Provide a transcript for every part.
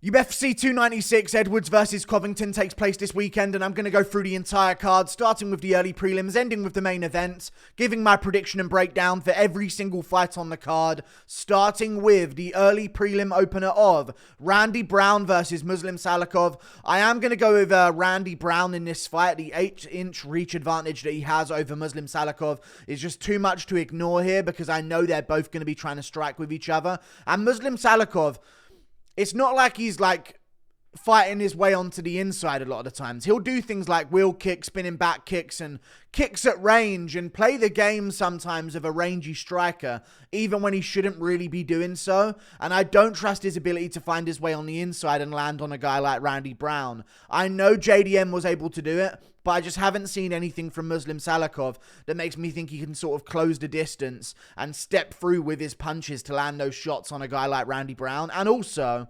UFC 296, Edwards versus Covington takes place this weekend, and I'm going to go through the entire card, starting with the early prelims, ending with the main event, giving my prediction and breakdown for every single fight on the card, starting with the early prelim opener of Randy Brown versus Muslim Salikhov. I am going to go with Randy Brown in this fight. The 8-inch reach advantage that he has over Muslim Salikhov is just too much to ignore here, because I know they're both going to be trying to strike with each other. And Muslim Salikhov, it's not like he's like fighting his way onto the inside a lot of the times. He'll do things like wheel kicks, spinning back kicks, and kicks at range, and play the game sometimes of a rangy striker, even when he shouldn't really be doing so. And I don't trust his ability to find his way on the inside and land on a guy like Randy Brown. I know JDM was able to do it, but I just haven't seen anything from Muslim Salikhov that makes me think he can sort of close the distance and step through with his punches to land those shots on a guy like Randy Brown. And also,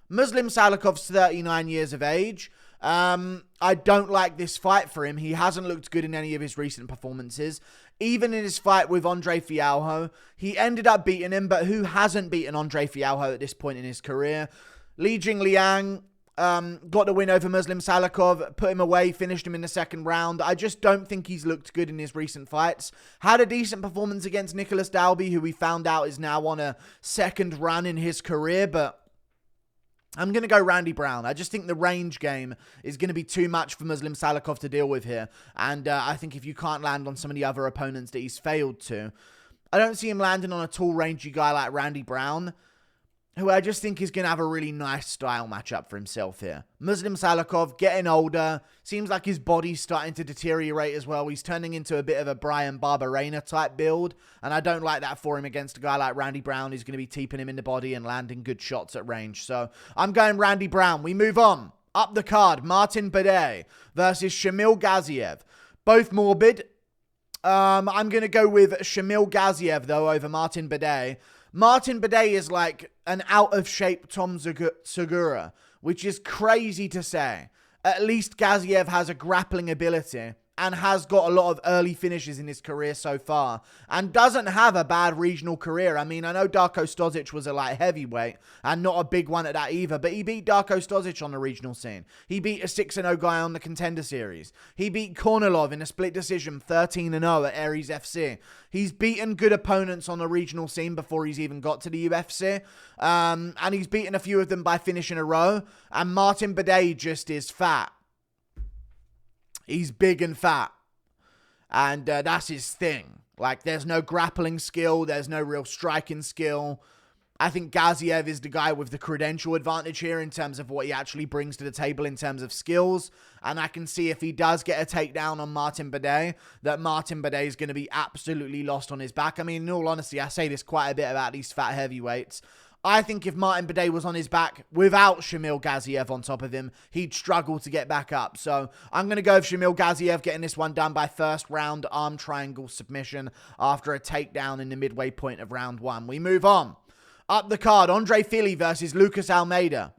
Muslim Salikhov's 39 years of age. I don't like this fight for him. He hasn't looked good in any of his recent performances. Even in his fight with Andre Fialho, he ended up beating him, but who hasn't beaten Andre Fialho at this point in his career? Li Jingliang got the win over Muslim Salikhov, put him away, finished him in the second round. I just don't think he's looked good in his recent fights. Had a decent performance against Nicholas Dalby, who we found out is now on a second run in his career, but I'm going to go Randy Brown. I just think the range game is going to be too much for Muslim Salikhov to deal with here. And I think if you can't land on some of the other opponents that he's failed to, I don't see him landing on a tall, rangy guy like Randy Brown, who I just think is going to have a really nice style matchup for himself here. Muslim Salikhov, getting older. Seems like his body's starting to deteriorate as well. He's turning into a bit of a Brian Barberena type build, and I don't like that for him against a guy like Randy Brown, who's going to be teeping him in the body and landing good shots at range. So I'm going Randy Brown. We move on. Up the card, Martin Buday versus Shamil Gaziev. Both morbid. I'm going to go with Shamil Gaziev, though, over Martin Buday. Martin Buday is like an out-of-shape Tom Segura, which is crazy to say. At least Gaziev has a grappling ability and has got a lot of early finishes in his career so far, and doesn't have a bad regional career. I mean, I know Darko Stozic was a light heavyweight, and not a big one at that either, but he beat Darko Stozic on the regional scene. He beat a 6-0 guy on the Contender Series. He beat Kornilov in a split decision, 13-0 at Aries FC. He's beaten good opponents on the regional scene before he's even got to the UFC, and he's beaten a few of them by finish in a row, and Martin Buday just is fat. He's big and fat, and that's his thing. Like, there's no grappling skill, there's no real striking skill. I think Gaziev is the guy with the credential advantage here in terms of what he actually brings to the table in terms of skills, and I can see if he does get a takedown on Martin Buday, that Martin Buday is going to be absolutely lost on his back. I mean, in all honesty, I say this quite a bit about these fat heavyweights. I think if Martin Buday was on his back without Shamil Gaziev on top of him, he'd struggle to get back up. So I'm going to go with Shamil Gaziev getting this one done by first round arm triangle submission after a takedown in the midway point of round one. We move on. Up the card, Andre Fili versus Lucas Almeida.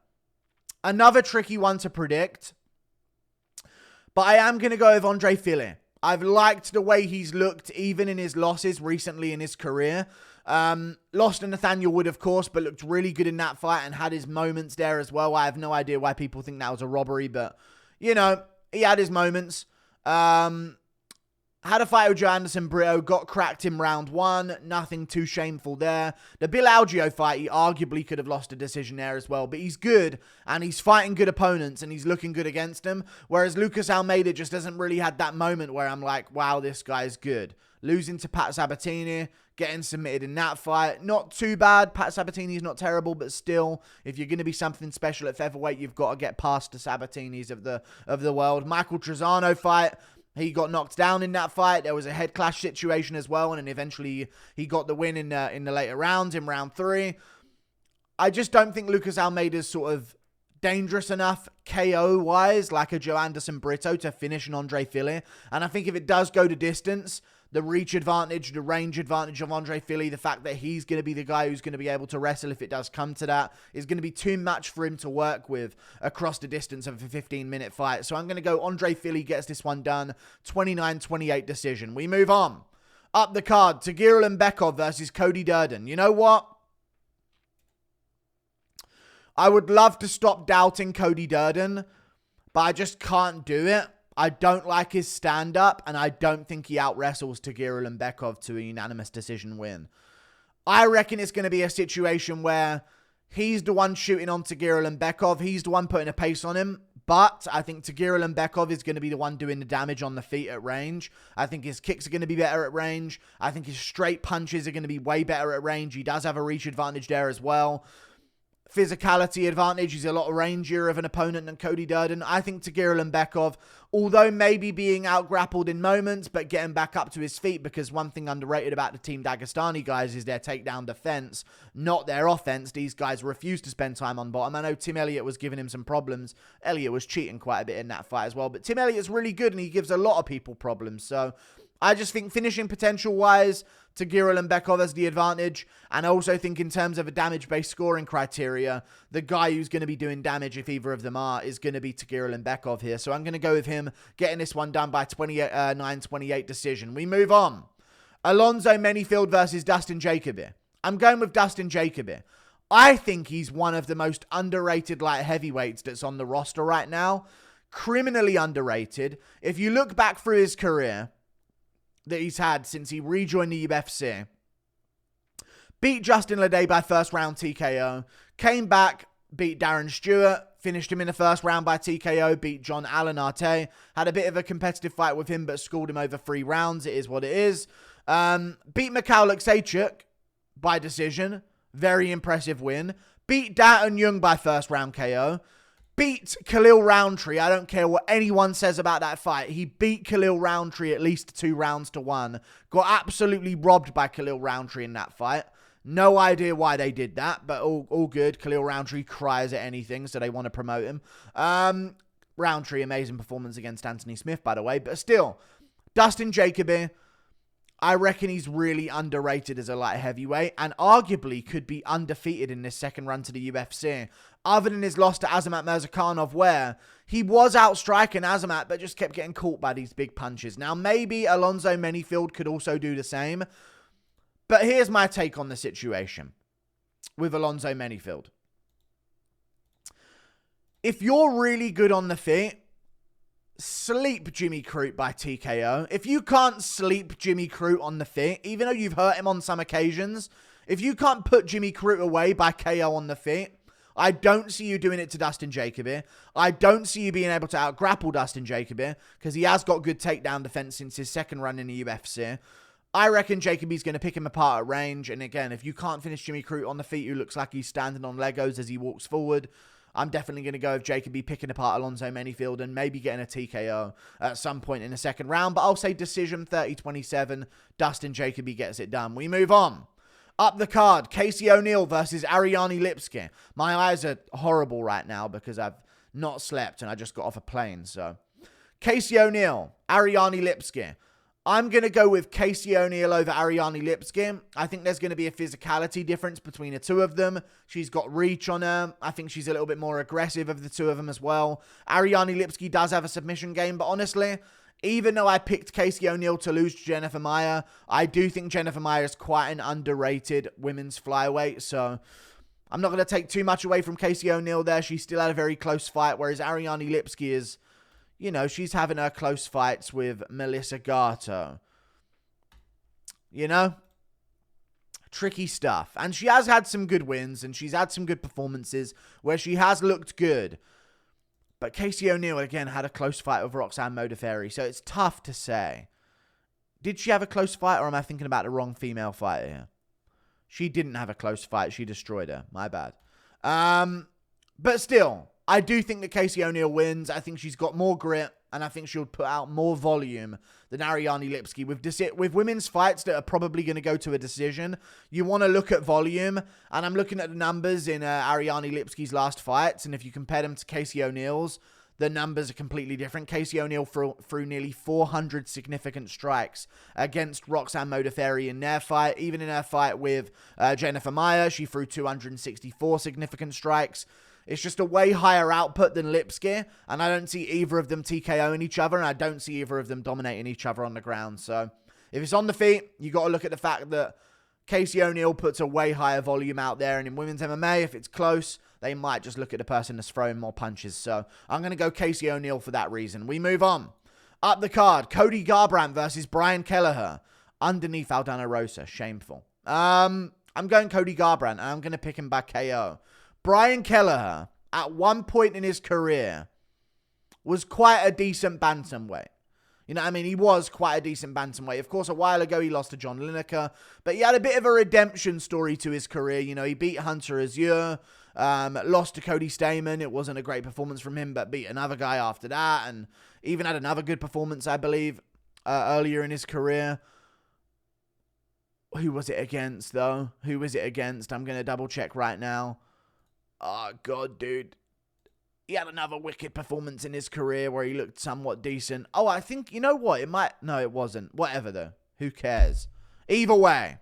Another tricky one to predict, but I am going to go with Andre Fili. I've liked the way he's looked even in his losses recently in his career. Lost to Nathaniel Wood, of course, but looked really good in that fight and had his moments there as well. I have no idea why people think that was a robbery, but, you know, he had his moments. Had a fight with Joe Anderson Brito, got cracked in round one. Nothing too shameful there. The Bill Algeo fight, he arguably could have lost a decision there as well. But he's good, and he's fighting good opponents, and he's looking good against them. Whereas Lucas Almeida just hasn't really had that moment where I'm like, wow, this guy's good. Losing to Pat Sabatini, getting submitted in that fight. Not too bad. Pat Sabatini's not terrible, but still, if you're going to be something special at featherweight, you've got to get past the Sabatinis of the world. Michael Trezano fight. He got knocked down in that fight. There was a head clash situation as well, and then eventually he got the win in the later rounds, in round 3. I just don't think Lucas Almeida's sort of dangerous enough KO-wise, like a Joe Anderson Brito, to finish an Andre Fili. And I think if it does go to distance, the reach advantage, the range advantage of Andre Fili, the fact that he's going to be the guy who's going to be able to wrestle if it does come to that, is going to be too much for him to work with across the distance of a 15-minute fight. So I'm going to go Andre Fili gets this one done, 29-28 decision. We move on. Up the card, Tagir Ulanbekov versus Cody Durden. You know what? I would love to stop doubting Cody Durden, but I just can't do it. I don't like his stand-up, and I don't think he out-wrestles Tagir Ulanbekov to a unanimous decision win. I reckon it's going to be a situation where he's the one shooting on Tagir Ulanbekov. He's the one putting a pace on him. But I think Tagir Ulanbekov is going to be the one doing the damage on the feet at range. I think his kicks are going to be better at range. I think his straight punches are going to be way better at range. He does have a reach advantage there as well. Physicality advantage. He's a lot rangier of an opponent than Cody Durden. I think Tagir Ulanbekov, although maybe being out-grappled in moments, but getting back up to his feet, because one thing underrated about the Team Dagestani guys is their takedown defense, not their offense. These guys refuse to spend time on bottom. I know Tim Elliott was giving him some problems. Elliott was cheating quite a bit in that fight as well, but Tim Elliott's really good and he gives a lot of people problems. So I just think finishing potential-wise, Tagir Ulanbekov has the advantage. And I also think in terms of a damage-based scoring criteria, the guy who's going to be doing damage, if either of them are, is going to be Tagir Ulanbekov here. So I'm going to go with him getting this one done by 29-28 decision. We move on. Alonzo Menifield versus Dustin Jacoby. I'm going with Dustin Jacoby. I think he's one of the most underrated light heavyweights that's on the roster right now. Criminally underrated. If you look back through his career that he's had since he rejoined the UFC, beat Justin Luque by first round TKO, came back, beat Darren Stewart, finished him in the first round by TKO, beat John Allen-Arte, had a bit of a competitive fight with him, but schooled him over 3 rounds. It is what it is. Beat Mikhail Luxachuk by decision. Very impressive win. Beat Daton Young by first round KO. Beat Khalil Roundtree. I don't care what anyone says about that fight. He beat Khalil Roundtree at least 2 rounds to 1. Got absolutely robbed by Khalil Roundtree in that fight. No idea why they did that, but all good. Khalil Roundtree cries at anything, so they want to promote him. Roundtree, amazing performance against Anthony Smith, by the way. But still, Dustin Jacoby, I reckon he's really underrated as a light heavyweight and arguably could be undefeated in this second run to the UFC. Other than his loss to Azamat Murzakanov, where he was outstriking Azamat, but just kept getting caught by these big punches. Now, maybe Alonzo Menifield could also do the same. But here's my take on the situation with Alonzo Menifield. If you're really good on the feet, sleep Jimmy Crute by TKO. If you can't sleep Jimmy Crute on the feet, even though you've hurt him on some occasions, if you can't put Jimmy Crute away by KO on the feet, I don't see you doing it to Dustin Jacoby. I don't see you being able to out-grapple Dustin Jacoby because he has got good takedown defense since his second run in the UFC. I reckon Jacoby's going to pick him apart at range. And again, if you can't finish Jimmy Crute on the feet, who looks like he's standing on Legos as he walks forward, I'm definitely going to go with Jacoby picking apart Alonzo Menifield and maybe getting a TKO at some point in the second round. But I'll say decision 30-27. Dustin Jacoby gets it done. We move on. Up the card, Casey O'Neill versus Ariane Lipski. My eyes are horrible right now because I've not slept and I just got off a plane. So, Casey O'Neill, Ariane Lipski. I'm going to go with Casey O'Neill over Ariane Lipski. I think there's going to be a physicality difference between the two of them. She's got reach on her. I think she's a little bit more aggressive of the two of them as well. Ariane Lipski does have a submission game, but honestly, even though I picked Casey O'Neill to lose to Jennifer Maia, I do think Jennifer Maia is quite an underrated women's flyweight. So I'm not going to take too much away from Casey O'Neill there. She still had a very close fight, whereas Ariane Lipski is, you know, she's having her close fights with Melissa Gatto. You know? Tricky stuff. And she has had some good wins, and she's had some good performances where she has looked good. But Casey O'Neill, again, had a close fight with Roxanne Modafferi, so it's tough to say. Did she have a close fight, or am I thinking about the wrong female fighter here? She didn't have a close fight. She destroyed her. My bad. But still, I do think that Casey O'Neill wins. I think she's got more grit, and I think she'll put out more volume than Ariane Lipski. With women's fights that are probably going to go to a decision, you want to look at volume, and I'm looking at the numbers in Ariane Lipski's last fights, and if you compare them to Casey O'Neill's, the numbers are completely different. Casey O'Neill threw nearly 400 significant strikes against Roxanne Modafferi in their fight. Even in her fight with Jennifer Maia, she threw 264 significant strikes. It's just a way higher output than Lipski, and I don't see either of them TKOing each other, and I don't see either of them dominating each other on the ground. So if it's on the feet, you got to look at the fact that Casey O'Neill puts a way higher volume out there, and in women's MMA, if it's close, they might just look at the person that's throwing more punches. So I'm going to go Casey O'Neill for that reason. We move on. Up the card, Cody Garbrandt versus Brian Kelleher. Underneath Aldana Rosa. Shameful. I'm going Cody Garbrandt, and I'm going to pick him by KO. Brian Kelleher, at one point in his career, was quite a decent bantamweight. You know what I mean? He was quite a decent bantamweight. Of course, a while ago, he lost to John Lineker, but he had a bit of a redemption story to his career. You know, he beat Hunter Azure, lost to Cody Stamen. It wasn't a great performance from him, but beat another guy after that, and even had another good performance, I believe, earlier in his career. Who was it against, though? Who was it against? I'm going to double check right now. Oh, God, dude. He had another wicked performance in his career where he looked somewhat decent. Oh, I think, you know what? It might... No, it wasn't. Whatever, though. Who cares? Either way.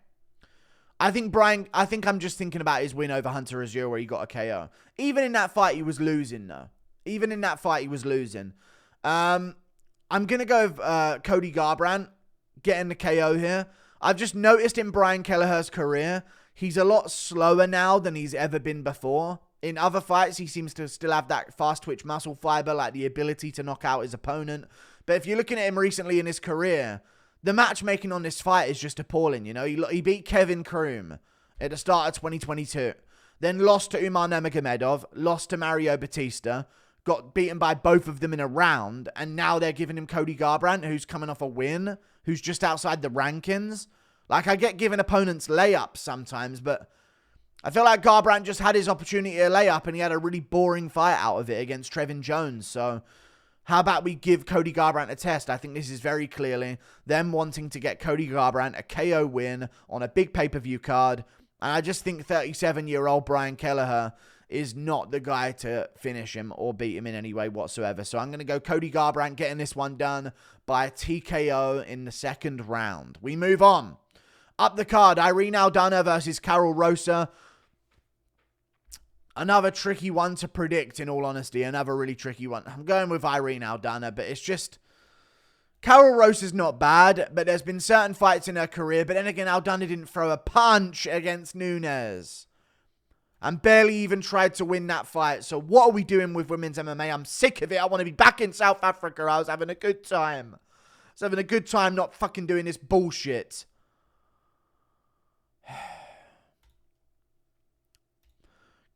I think I'm just thinking about his win over Hunter Azure where he got a KO. Even in that fight, he was losing, though. Even in that fight, he was losing. I'm going to go with Cody Garbrandt getting the KO here. I've just noticed in Brian Kelleher's career, he's a lot slower now than he's ever been before. In other fights, he seems to still have that fast twitch muscle fiber, like the ability to knock out his opponent. But if you're looking at him recently in his career, the matchmaking on this fight is just appalling. You know, he beat Kevin Kroom at the start of 2022, then lost to Umar Nurmagomedov, lost to Mario Batista, got beaten by both of them in a round, and now they're giving him Cody Garbrandt, who's coming off a win, who's just outside the rankings. Like, I get given opponents layups sometimes, but I feel like Garbrandt just had his opportunity to lay up and he had a really boring fight out of it against Trevin Jones. So how about we give Cody Garbrandt a test? I think this is very clearly them wanting to get Cody Garbrandt a KO win on a big pay-per-view card. And I just think 37-year-old Brian Kelleher is not the guy to finish him or beat him in any way whatsoever. So I'm going to go Cody Garbrandt getting this one done by a TKO in the second round. We move on. Up the card, Irene Aldana versus Carol Rosa. Another tricky one to predict, in all honesty. Another really tricky one. I'm going with Irene Aldana, but it's just... Carol Rosa's not bad, but there's been certain fights in her career. But then again, Aldana didn't throw a punch against Nunes. And barely even tried to win that fight. So what are we doing with women's MMA? I'm sick of it. I want to be back in South Africa. I was having a good time. I was having a good time not fucking doing this bullshit.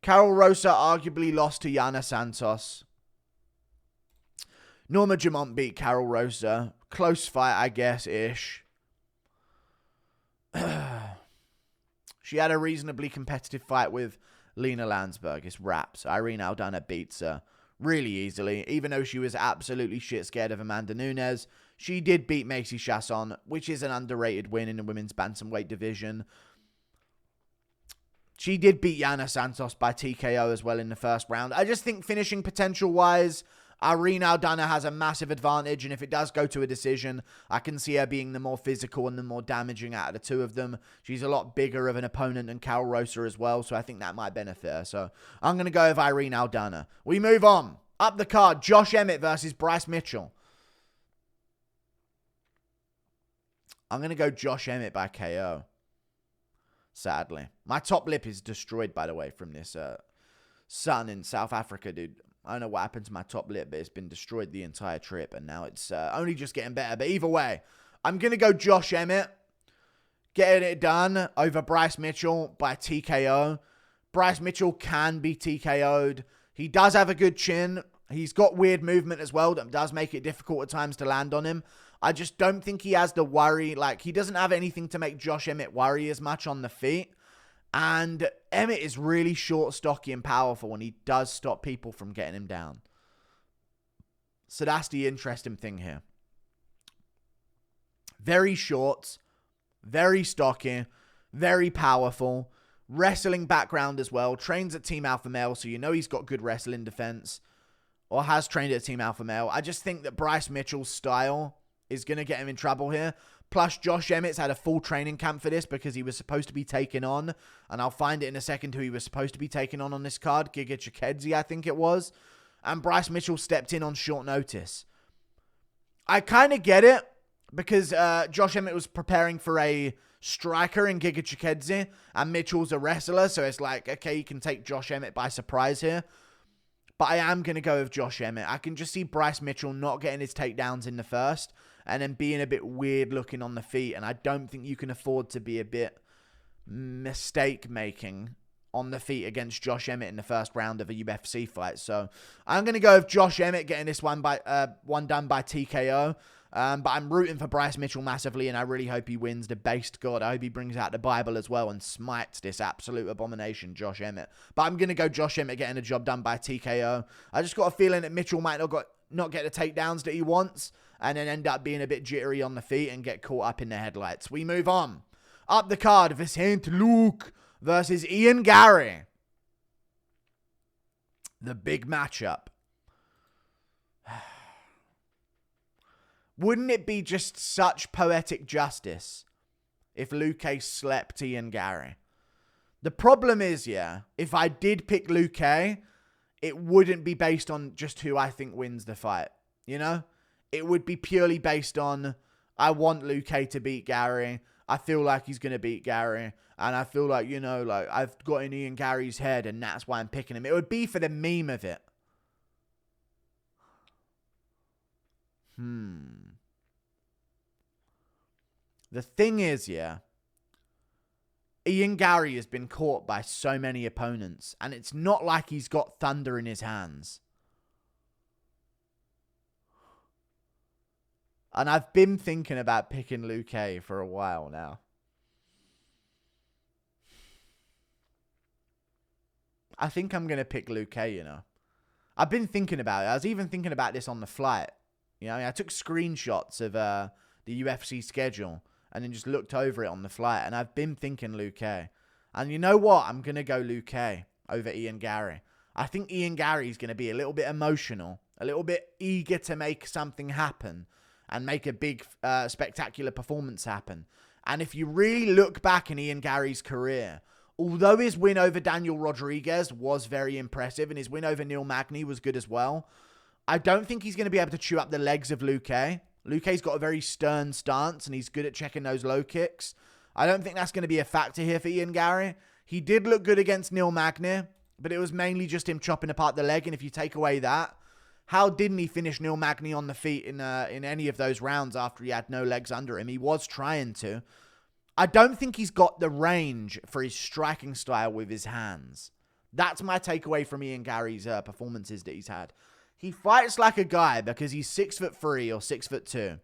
Carol Rosa arguably lost to Yana Santos. Norma Dumont beat Carol Rosa. Close fight, I guess-ish. She had a reasonably competitive fight with Lena Landsberg. It's wraps. Irene Aldana beats her really easily. Even though she was absolutely shit scared of Amanda Nunes, she did beat Macy Chasson, which is an underrated win in the women's bantamweight division. She did beat Yana Santos by TKO as well in the first round. I just think finishing potential-wise, Irene Aldana has a massive advantage, and if it does go to a decision, I can see her being the more physical and the more damaging out of the two of them. She's a lot bigger of an opponent than Carol Rosa as well, so I think that might benefit her. So I'm going to go with Irene Aldana. We move on. Up the card, Josh Emmett versus Bryce Mitchell. I'm going to go Josh Emmett by KO. Sadly. My top lip is destroyed, by the way, from this sun in South Africa, dude. I don't know what happened to my top lip, but it's been destroyed the entire trip, and now it's only just getting better. But either way, I'm going to go Josh Emmett, getting it done over Bryce Mitchell by TKO. Bryce Mitchell can be TKO'd. He does have a good chin. He's got weird movement as well that does make it difficult at times to land on him. I just don't think he has the worry. Like, he doesn't have anything to make Josh Emmett worry as much on the feet. And Emmett is really short, stocky, and powerful, and he does stop people from getting him down. So that's the interesting thing here. Very short, very stocky, very powerful. Wrestling background as well. Trains at Team Alpha Male, so you know he's got good wrestling defense. Or has trained at Team Alpha Male. I just think that Bryce Mitchell's style is going to get him in trouble here. Plus, Josh Emmett's had a full training camp for this because he was supposed to be taken on. And I'll find it in a second who he was supposed to be taken on this card. Giga Chikadze, I think it was. And Bryce Mitchell stepped in on short notice. I kind of get it because Josh Emmett was preparing for a striker in Giga Chikadze, and Mitchell's a wrestler, so it's like, okay, you can take Josh Emmett by surprise here. But I am going to go with Josh Emmett. I can just see Bryce Mitchell not getting his takedowns in the first and then being a bit weird looking on the feet. And I don't think you can afford to be a bit mistake making on the feet against Josh Emmett in the first round of a UFC fight. So I'm going to go with Josh Emmett getting this one done by TKO. But I'm rooting for Bryce Mitchell massively, and I really hope he wins the based god. I hope he brings out the Bible as well and smites this absolute abomination, Josh Emmett. But I'm going to go Josh Emmett getting the job done by TKO. I just got a feeling that Mitchell might not get the takedowns that he wants and then end up being a bit jittery on the feet and get caught up in the headlights. We move on. Up the card, Vicente Luque versus Ian Garry. The big matchup. Wouldn't it be just such poetic justice if Luque slept Ian Garry? The problem is, if I did pick Luque, it wouldn't be based on just who I think wins the fight, you know? It would be purely based on, I want Luque to beat Garry. I feel like he's going to beat Garry. And I feel like, I've got in Ian Garry's head and that's why I'm picking him. It would be for the meme of it. The thing is, Ian Garry has been caught by so many opponents, and it's not like he's got thunder in his hands. And I've been thinking about picking Luque for a while now. I think I'm going to pick Luque, I've been thinking about it. I was even thinking about this on the flight. I took screenshots of the UFC schedule and then just looked over it on the flight. And I've been thinking Luque. And you know what? I'm going to go Luque over Ian Garry. I think Ian Garry is going to be a little bit emotional, a little bit eager to make something happen and make a big, spectacular performance happen. And if you really look back in Ian Garry's career, although his win over Daniel Rodriguez was very impressive and his win over Neil Magny was good as well, I don't think he's going to be able to chew up the legs of Luque. Luque's got a very stern stance and he's good at checking those low kicks. I don't think that's going to be a factor here for Ian Garry. He did look good against Neil Magny, but it was mainly just him chopping apart the leg. And if you take away that, how didn't he finish Neil Magny on the feet in any of those rounds after he had no legs under him? He was trying to. I don't think he's got the range for his striking style with his hands. That's my takeaway from Ian Garry's performances that he's had. He fights like a guy because he's 6'3" or 6'2".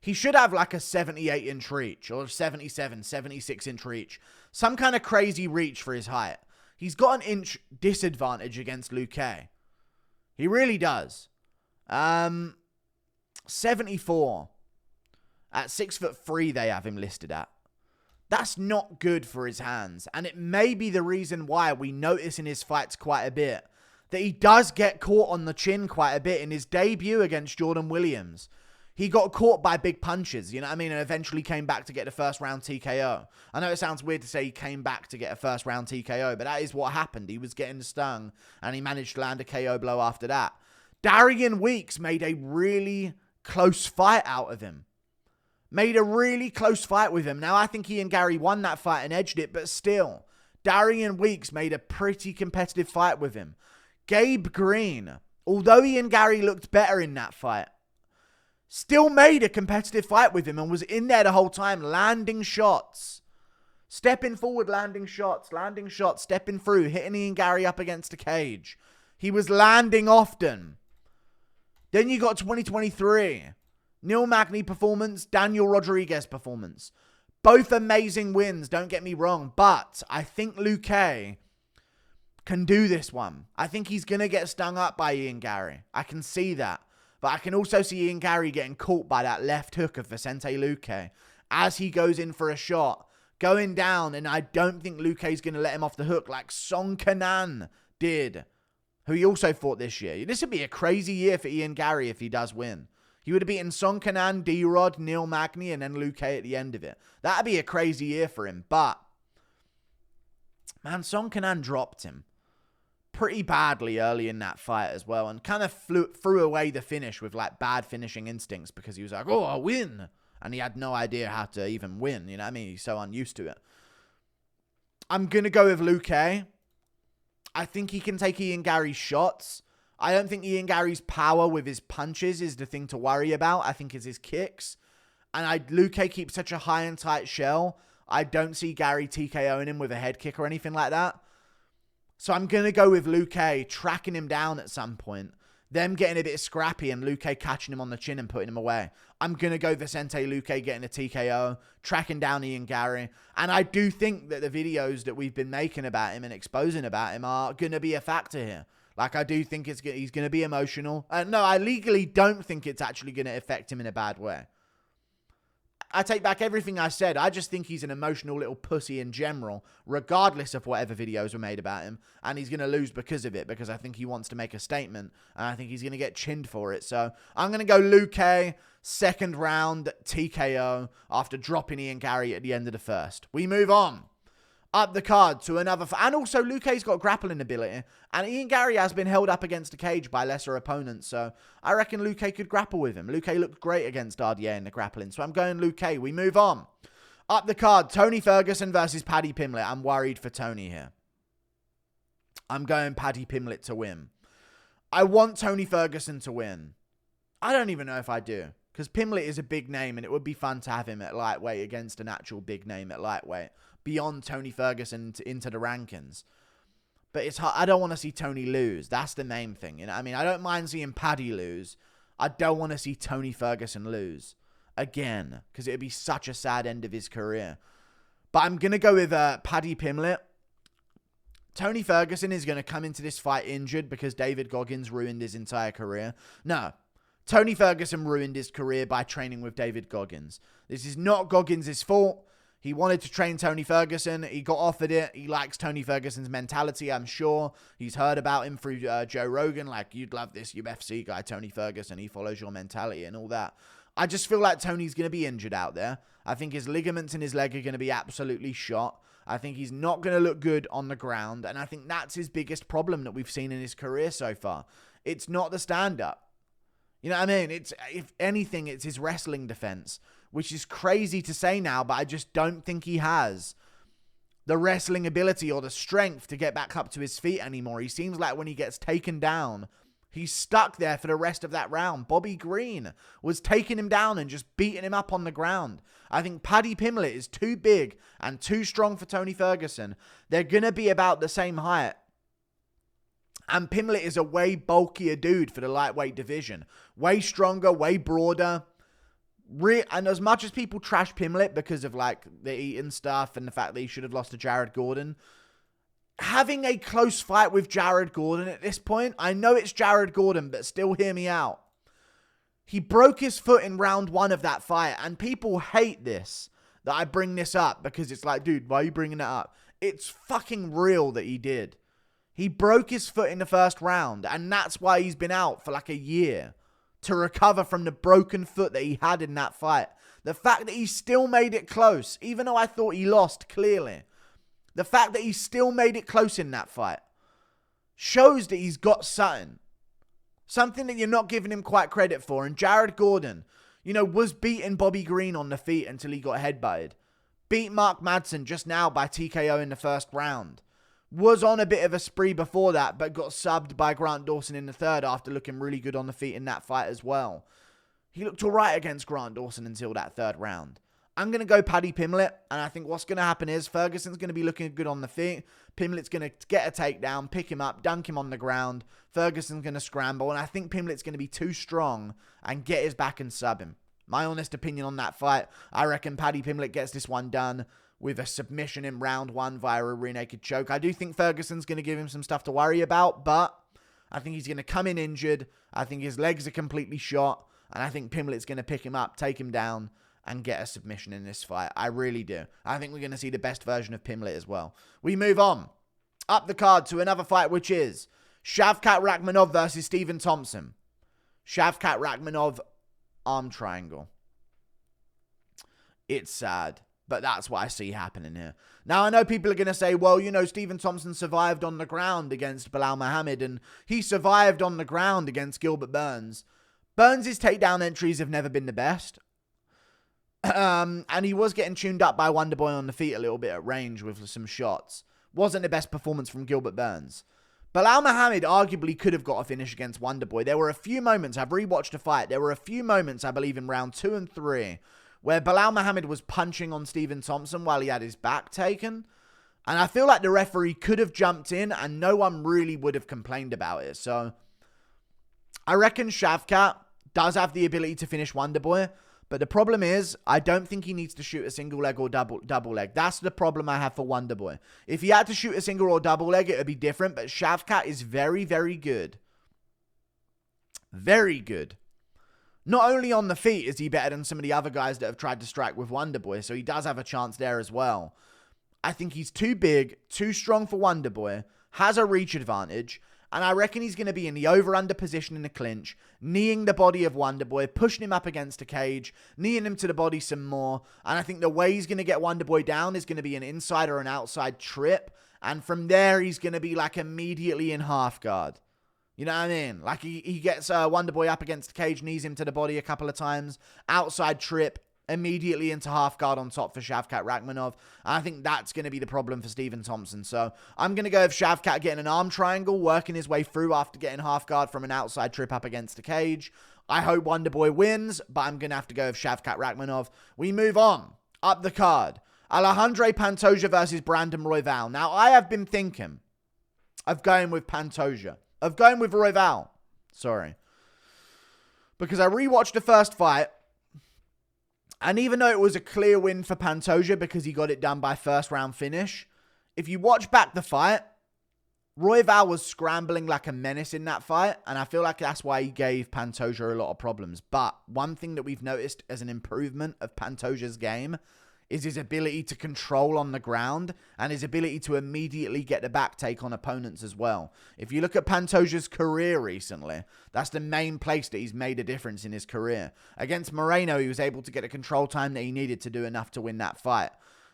He should have like a 78-inch reach or 77, 76-inch reach. Some kind of crazy reach for his height. He's got an inch disadvantage against Luque. He really does. 74. At 6'3", they have him listed at. That's not good for his hands. And it may be the reason why we notice in his fights quite a bit that he does get caught on the chin quite a bit. In his debut against Jordan Williams, he got caught by big punches, and eventually came back to get a first round TKO. I know it sounds weird to say he came back to get a first round TKO, but that is what happened. He was getting stung and he managed to land a KO blow after that. Darian Weeks made a really close fight out of him. Made a really close fight with him. Now, I think Ian Garry won that fight and edged it, but still, Darian Weeks made a pretty competitive fight with him. Gabe Green, although Ian Garry looked better in that fight, still made a competitive fight with him and was in there the whole time, landing shots. Stepping forward, landing shots, stepping through, hitting Ian Garry up against the cage. He was landing often. Then you got 2023. Neil Magny performance, Daniel Rodriguez performance. Both amazing wins, don't get me wrong. But I think Luque can do this one. I think he's going to get stung up by Ian Garry. I can see that. But I can also see Ian Garry getting caught by that left hook of Vicente Luque as he goes in for a shot, going down, and I don't think Luque's going to let him off the hook like Song Kanan did, who he also fought this year. This would be a crazy year for Ian Garry if he does win. He would have beaten Song Kanan, D-Rod, Neil Magny, and then Luque at the end of it. That would be a crazy year for him. But, man, Song Kanan dropped him pretty badly early in that fight as well, and kind of threw away the finish with like bad finishing instincts because he was like, oh, I'll win. and he had no idea how to even win. You know what I mean? He's so unused to it. I'm going to go with Luque. I think he can take Ian Garry's shots. I don't think Ian Garry's power with his punches is the thing to worry about. I think it's his kicks. And Luque keeps such a high and tight shell. I don't see Garry TKOing him with a head kick or anything like that. So I'm going to go with Luque tracking him down at some point. Them getting a bit scrappy and Luque catching him on the chin and putting him away. I'm going to go Vicente Luque getting a TKO, tracking down Ian Garry. And I do think that the videos that we've been making about him and exposing about him are going to be a factor here. Like, I do think he's going to be emotional. No, I legally don't think it's actually going to affect him in a bad way. I take back everything I said. I just think he's an emotional little pussy in general, regardless of whatever videos were made about him. And he's going to lose because of it, because I think he wants to make a statement. And I think he's going to get chinned for it. So I'm going to go Luque, second round TKO, after dropping Ian Garry at the end of the first. We move on. Up the card to another... And also, Luque's got grappling ability. And Ian Garry has been held up against a cage by lesser opponents. So I reckon Luque could grapple with him. Luque looked great against Dardier in the grappling. So I'm going Luque. We move on. Up the card, Tony Ferguson versus Paddy Pimblett. I'm worried for Tony here. I'm going Paddy Pimblett to win. I want Tony Ferguson to win. I don't even know if I do. Because Pimblett is a big name. And it would be fun to have him at lightweight against an actual big name at lightweight. Beyond Tony Ferguson into the rankings. But it's hard. I don't want to see Tony lose. That's the main thing. You know, I mean, I don't mind seeing Paddy lose. I don't want to see Tony Ferguson lose again, because it would be such a sad end of his career. But I'm going to go with Paddy Pimblett. Tony Ferguson is going to come into this fight injured because David Goggins ruined his entire career. No. Tony Ferguson ruined his career by training with David Goggins. This is not Goggins' fault. He wanted to train Tony Ferguson. He got offered it. He likes Tony Ferguson's mentality, I'm sure. He's heard about him through Joe Rogan. Like, you'd love this UFC guy, Tony Ferguson. He follows your mentality and all that. I just feel like Tony's going to be injured out there. I think his ligaments in his leg are going to be absolutely shot. I think he's not going to look good on the ground. And I think that's his biggest problem that we've seen in his career so far. It's not the stand-up. You know what I mean? It's, if anything, it's his wrestling defense. Which is crazy to say now, but I just don't think he has the wrestling ability or the strength to get back up to his feet anymore. He seems like when he gets taken down, he's stuck there for the rest of that round. Bobby Green was taking him down and just beating him up on the ground. I think Paddy Pimblett is too big and too strong for Tony Ferguson. They're going to be about the same height. And Pimblett is a way bulkier dude for the lightweight division. Way stronger, way broader. And as much as people trash Pimblett because of like the eating stuff and the fact that he should have lost to Jared Gordon, having a close fight with Jared Gordon at this point, I know it's Jared Gordon, but still hear me out. He broke his foot in round 1 of that fight, and people hate this, that I bring this up, because it's like, dude, why are you bringing it up? It's fucking real that he did. He broke his foot in the first round, and that's why he's been out for like a year. To recover from the broken foot that he had in that fight. The fact that he still made it close, even though I thought he lost clearly. The fact that he still made it close in that fight shows that he's got something. Something that you're not giving him quite credit for. And Jared Gordon, you know, was beating Bobby Green on the feet until he got headbutted. Beat Mark Madsen just now by TKO in the first round. Was on a bit of a spree before that, but got subbed by Grant Dawson in the third after looking really good on the feet in that fight as well. He looked alright against Grant Dawson until that third round. I'm going to go Paddy Pimblett, and I think what's going to happen is Ferguson's going to be looking good on the feet. Pimblett's going to get a takedown, pick him up, dunk him on the ground. Ferguson's going to scramble, and I think Pimblett's going to be too strong and get his back and sub him. My honest opinion on that fight, I reckon Paddy Pimblett gets this one done with a submission in round 1 via a rear naked choke. I do think Ferguson's going to give him some stuff to worry about, but I think he's going to come in injured. I think his legs are completely shot, and I think Pimblett's going to pick him up, take him down, and get a submission in this fight. I really do. I think we're going to see the best version of Pimblett as well. We move on. Up the card to another fight, which is Shavkat Rakhmonov versus Stephen Thompson. Shavkat Rakhmonov, arm triangle. It's sad. But that's what I see happening here. Now, I know people are going to say, well, you know, Stephen Thompson survived on the ground against Bilal Muhammad, and he survived on the ground against Gilbert Burns. Burns' takedown entries have never been the best. And he was getting tuned up by Wonderboy on the feet a little bit at range with some shots. Wasn't the best performance from Gilbert Burns. Bilal Muhammad arguably could have got a finish against Wonderboy. There were a few moments, I've rewatched the fight, there were a few moments, I believe, in round 2 and 3, where Bilal Muhammad was punching on Stephen Thompson while he had his back taken. And I feel like the referee could have jumped in and no one really would have complained about it. So I reckon Shavkat does have the ability to finish Wonderboy. But the problem is, I don't think he needs to shoot a single leg or double leg. That's the problem I have for Wonderboy. If he had to shoot a single or double leg, it would be different. But Shavkat is very, very good. Very good. Not only on the feet is he better than some of the other guys that have tried to strike with Wonderboy. So he does have a chance there as well. I think he's too big, too strong for Wonderboy. Has a reach advantage. And I reckon he's going to be in the over-under position in the clinch, kneeing the body of Wonderboy, pushing him up against a cage, kneeing him to the body some more. And I think the way he's going to get Wonderboy down is going to be an inside or an outside trip. And from there, he's going to be like immediately in half guard. You know what I mean? Like he gets Wonderboy up against the cage, knees him to the body a couple of times, outside trip, immediately into half guard on top for Shavkat Rakhmonov. And I think that's going to be the problem for Stephen Thompson. So I'm going to go with Shavkat getting an arm triangle, working his way through after getting half guard from an outside trip up against the cage. I hope Wonderboy wins, but I'm going to have to go with Shavkat Rakhmonov. We move on. Up the card. Alejandro Pantoja versus Brandon Royval. Now, I have been thinking of going with Pantoja. Of going with Royval. Sorry. Because I rewatched the first fight. And even though it was a clear win for Pantoja because he got it done by first round finish, if you watch back the fight, Royval was scrambling like a menace in that fight. And I feel like that's why he gave Pantoja a lot of problems. But one thing that we've noticed as an improvement of Pantoja's game is his ability to control on the ground and his ability to immediately get the back take on opponents as well. If you look at Pantoja's career recently, that's the main place that he's made a difference in his career. Against Moreno, he was able to get a control time that he needed to do enough to win that fight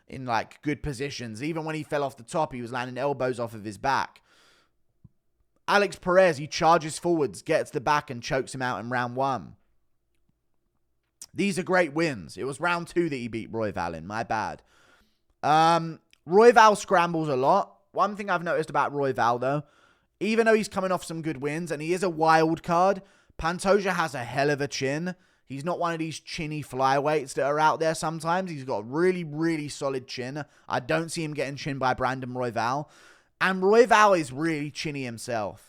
in like good positions. Even when he fell off the top, he was landing elbows off of his back. Alex Perez, he charges forwards, gets the back and chokes him out in round 1. These are great wins. It was round 2 that he beat Royval in. My bad. Royval scrambles a lot. One thing I've noticed about Royval, though, even though he's coming off some good wins and he is a wild card, Pantoja has a hell of a chin. He's not one of these chinny flyweights that are out there sometimes. He's got a really, really solid chin. I don't see him getting chinned by Brandon Royval. And Royval is really chinny himself.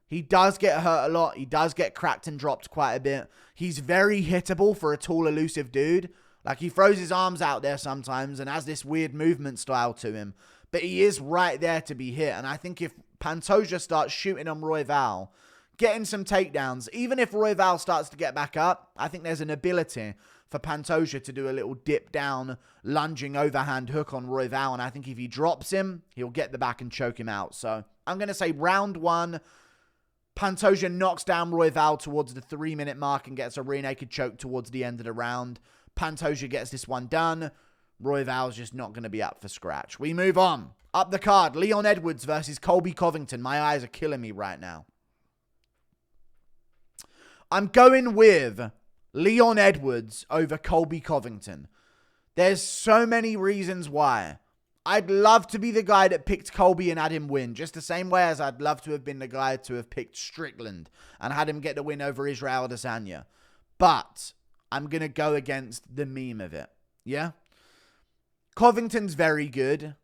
He does get hurt a lot. He does get cracked and dropped quite a bit. He's very hittable for a tall, elusive dude. Like, he throws his arms out there sometimes and has this weird movement style to him. But he is right there to be hit. And I think if Pantoja starts shooting on Royval, getting some takedowns, even if Royval starts to get back up, I think there's an ability for Pantoja to do a little dip down, lunging overhand hook on Royval. And I think if he drops him, he'll get the back and choke him out. So I'm going to say round 1, Pantoja knocks down Royval towards the 3-minute mark and gets a rear naked choke towards the end of the round. Pantoja gets this one done. Royval's just not going to be up for scratch. We move on. Up the card, Leon Edwards versus Colby Covington. My eyes are killing me right now. I'm going with Leon Edwards over Colby Covington. There's so many reasons why. I'd love to be the guy that picked Colby and had him win, just the same way as I'd love to have been the guy to have picked Strickland and had him get the win over Israel Adesanya. But I'm going to go against the meme of it. Yeah? Covington's very good.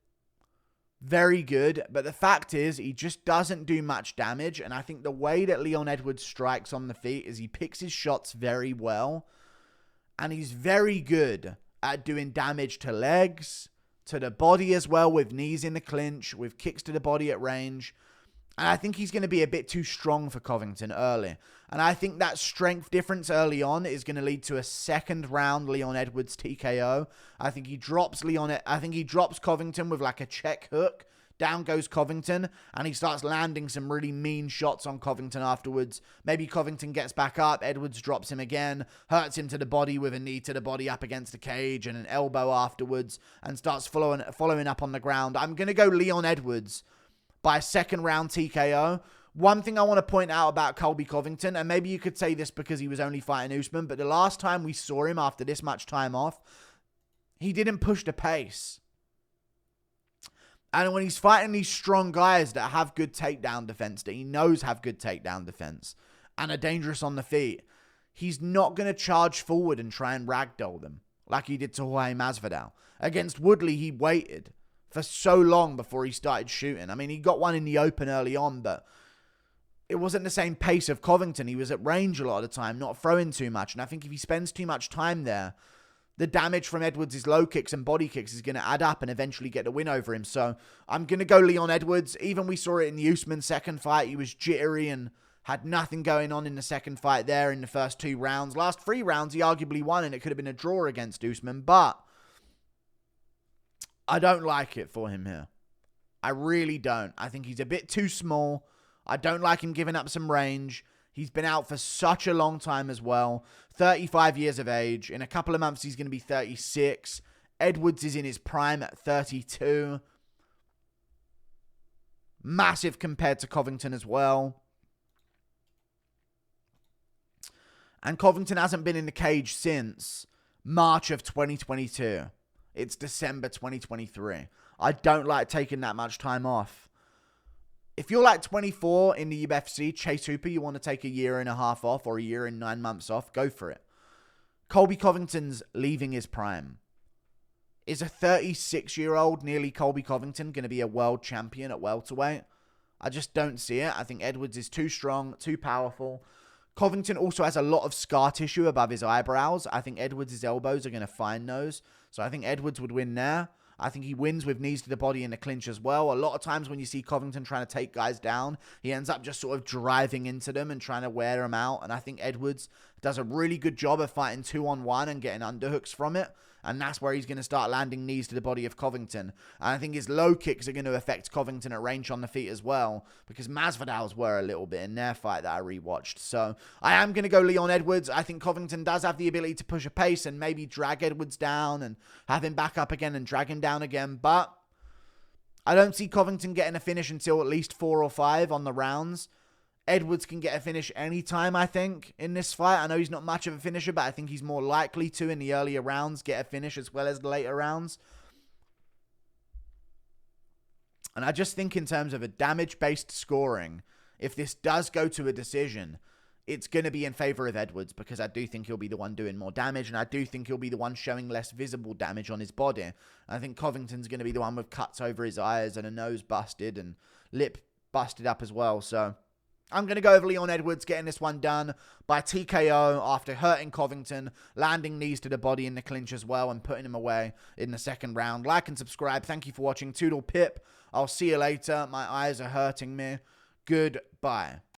Very good. But the fact is, he just doesn't do much damage. And I think the way that Leon Edwards strikes on the feet is he picks his shots very well. And he's very good at doing damage to legs, to the body as well, with knees in the clinch, with kicks to the body at range. And I think he's going to be a bit too strong for Covington early. And I think that strength difference early on is going to lead to a second round Leon Edwards TKO. I think he drops Covington with like a check hook. Down goes Covington, and he starts landing some really mean shots on Covington afterwards. Maybe Covington gets back up, Edwards drops him again, hurts him to the body with a knee to the body up against the cage and an elbow afterwards, and starts following up on the ground. I'm going to go Leon Edwards by second round TKO. One thing I want to point out about Colby Covington, and maybe you could say this because he was only fighting Usman, but the last time we saw him after this much time off, he didn't push the pace. And when he's fighting these strong guys that have good takedown defense, that he knows have good takedown defense, and are dangerous on the feet, he's not going to charge forward and try and ragdoll them like he did to Jorge Masvidal. Against Woodley, he waited for so long before he started shooting. I mean, he got one in the open early on, but it wasn't the same pace of Covington. He was at range a lot of the time, not throwing too much. And I think if he spends too much time there, the damage from Edwards' low kicks and body kicks is going to add up and eventually get the win over him. So I'm going to go Leon Edwards. Even we saw it in the Usman second fight. He was jittery and had nothing going on in the second fight there in the first 2 rounds. Last 3 rounds, he arguably won, and it could have been a draw against Usman. But I don't like it for him here. I really don't. I think he's a bit too small. I don't like him giving up some range. He's been out for such a long time as well. 35 years of age. In a couple of months, he's going to be 36. Edwards is in his prime at 32. Massive compared to Covington as well. And Covington hasn't been in the cage since March of 2022. It's December 2023. I don't like taking that much time off. If you're like 24 in the UFC, Chase Hooper, you want to take 1.5 years off or 1 year and 9 months off, go for it. Colby Covington's leaving his prime. Is a 36-year-old, nearly Colby Covington, going to be a world champion at welterweight? I just don't see it. I think Edwards is too strong, too powerful. Covington also has a lot of scar tissue above his eyebrows. I think Edwards' elbows are going to find those. So I think Edwards would win there. I think he wins with knees to the body in the clinch as well. A lot of times when you see Covington trying to take guys down, he ends up just sort of driving into them and trying to wear them out. And I think Edwards does a really good job of fighting 2-on-1 and getting underhooks from it. And that's where he's going to start landing knees to the body of Covington. And I think his low kicks are going to affect Covington at range on the feet as well, because Masvidal's were a little bit in their fight that I rewatched. So I am going to go Leon Edwards. I think Covington does have the ability to push a pace and maybe drag Edwards down and have him back up again and drag him down again. But I don't see Covington getting a finish until at least 4 or 5 on the rounds. Edwards can get a finish anytime, I think, in this fight. I know he's not much of a finisher, but I think he's more likely to, in the earlier rounds, get a finish as well as the later rounds. And I just think in terms of a damage-based scoring, if this does go to a decision, it's going to be in favor of Edwards, because I do think he'll be the one doing more damage, and I do think he'll be the one showing less visible damage on his body. And I think Covington's going to be the one with cuts over his eyes and a nose busted and lip busted up as well, so I'm going to go over Leon Edwards, getting this one done by TKO after hurting Covington, landing knees to the body in the clinch as well, and putting him away in the second round. Like and subscribe. Thank you for watching. Toodle pip. I'll see you later. My eyes are hurting me. Goodbye.